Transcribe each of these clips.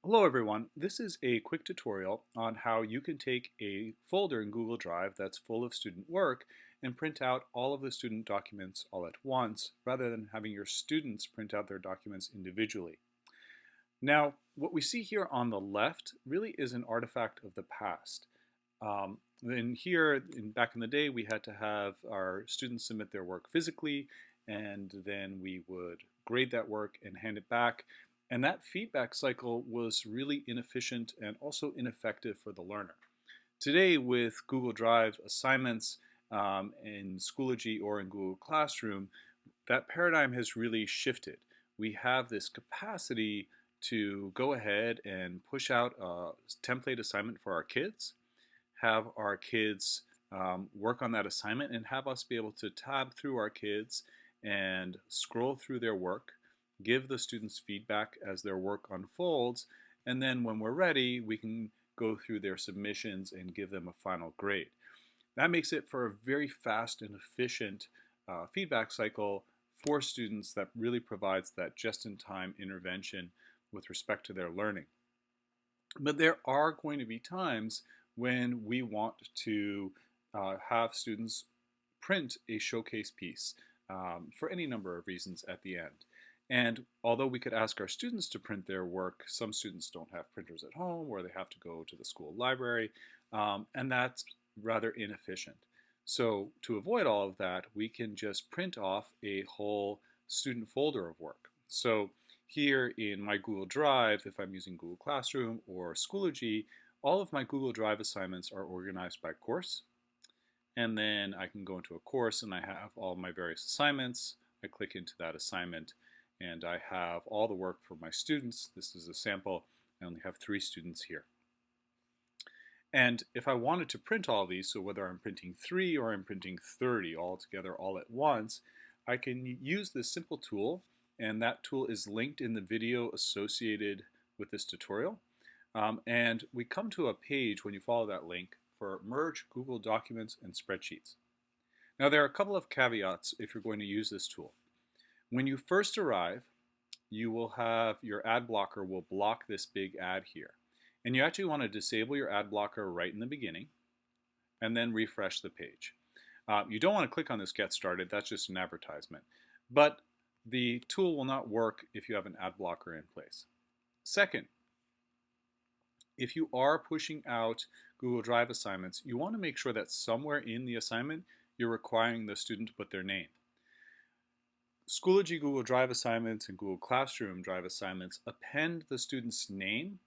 Hello everyone, this is a quick tutorial on how you can take a folder in Google Drive that's full of student work and print out all of the student documents all at once rather than having your students print out their documents individually. Now, what we see here on the left really is an artifact of the past. Back in the day, we had to have our students submit their work physically, and then we would grade that work and hand it back. And that feedback cycle was really inefficient and also ineffective for the learner. Today, with Google Drive assignments in Schoology or in Google Classroom, that paradigm has really shifted. We have this capacity to go ahead and push out a template assignment for our kids, have our kids work on that assignment, and have us be able to tab through our kids and scroll through their work, give the students feedback as their work unfolds, and then when we're ready, we can go through their submissions and give them a final grade. That makes it for a very fast and efficient feedback cycle for students that really provides that just-in-time intervention with respect to their learning. But there are going to be times when we want to have students print a showcase piece for any number of reasons at the end. And although we could ask our students to print their work, some students don't have printers at home or they have to go to the school library, and that's rather inefficient. So to avoid all of that, we can just print off a whole student folder of work. So here in my Google Drive, if I'm using Google Classroom or Schoology, all of my Google Drive assignments are organized by course. And then I can go into a course and I have all my various assignments. I click into that assignment and I have all the work for my students. This is a sample. I only have 3 students here. And if I wanted to print all these, so whether I'm printing 3 or I'm printing 30 all together all at once, I can use this simple tool, and that tool is linked in the video associated with this tutorial. And we come to a page when you follow that link for Merge Google Documents and Spreadsheets. Now there are a couple of caveats if you're going to use this tool. When you first arrive, you will have your ad blocker will block this big ad here. And you actually want to disable your ad blocker right in the beginning and then refresh the page. You don't want to click on this Get Started, that's just an advertisement. But the tool will not work if you have an ad blocker in place. Second, if you are pushing out Google Drive assignments, you want to make sure that somewhere in the assignment you're requiring the student to put their name. Schoology Google Drive assignments and Google Classroom Drive assignments append the student's name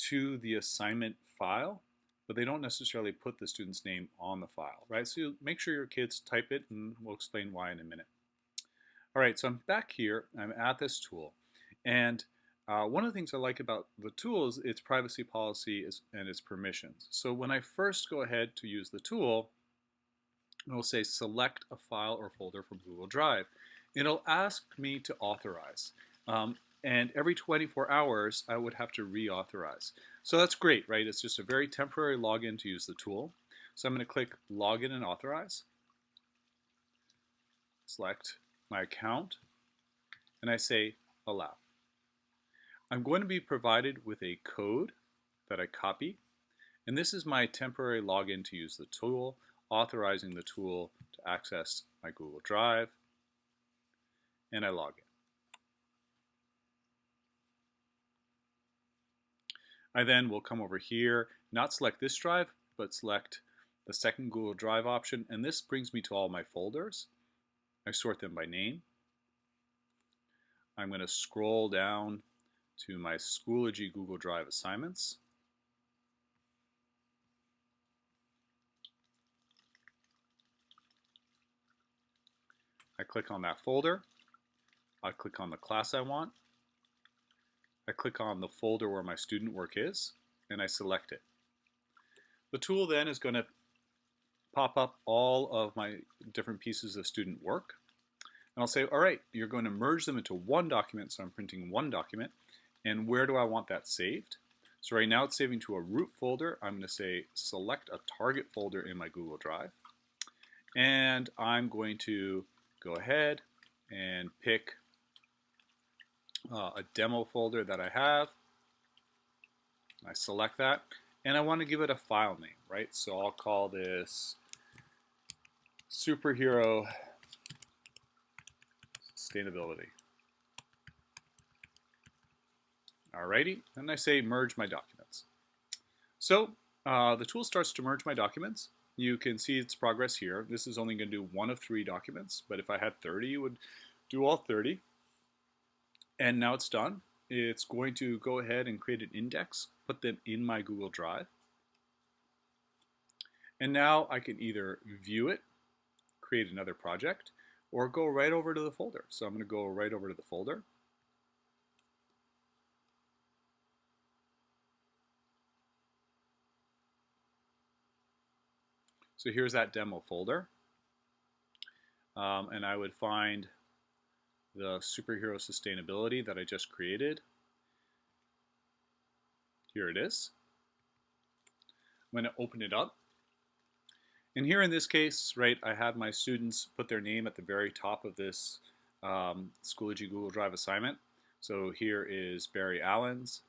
to the assignment file, but they don't necessarily put the student's name on the file, right? So you make sure your kids type it, and we'll explain why in a minute. All right, so I'm back here, I'm at this tool, and one of the things I like about the tool is its privacy policy and its permissions. So when I first go ahead to use the tool, it'll say select a file or folder from Google Drive. It'll ask me to authorize. And every 24 hours, I would have to reauthorize. So that's great, right? It's just a very temporary login to use the tool. So I'm going to click Login and Authorize. Select my account, and I say Allow. I'm going to be provided with a code that I copy, and this is my temporary login to use the tool, authorizing the tool to access my Google Drive, and I log in. I then will come over here, not select this drive, but select the second Google Drive option, and this brings me to all my folders. I sort them by name. I'm going to scroll down to my Schoology Google Drive assignments. I click on that folder. I click on the class I want. I click on the folder where my student work is, and I select it. The tool then is going to pop up all of my different pieces of student work. And I'll say, all right, you're going to merge them into one document, so I'm printing one document. And where do I want that saved? So right now it's saving to a root folder. I'm going to say select a target folder in my Google Drive. And I'm going to go ahead and pick a demo folder that I have. I select that, and I want to give it a file name, right? So I'll call this Superhero Sustainability. Alrighty, and I say merge my documents. So the tool starts to merge my documents. You can see its progress here. This is only going to do one of 3 documents, but if I had 30, it would do all 30. And now it's done. It's going to go ahead and create an index, put them in my Google Drive. And now I can either view it, create another project, or go right over to the folder. So I'm going to go right over to the folder. So here's that demo folder. And I would find the Superhero Sustainability that I just created. Here it is. I'm going to open it up. And here in this case, right, I had my students put their name at the very top of this Schoology Google Drive assignment. So here is Barry Allen's.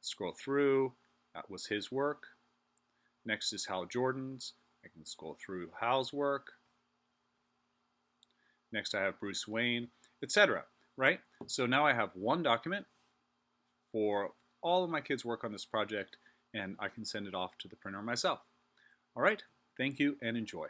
Scroll through, that was his work. Next is Hal Jordan's. I can scroll through Hal's work. Next I have Bruce Wayne, etc. Right? So now I have one document for all of my kids' work on this project, and I can send it off to the printer myself. All right, thank you and enjoy.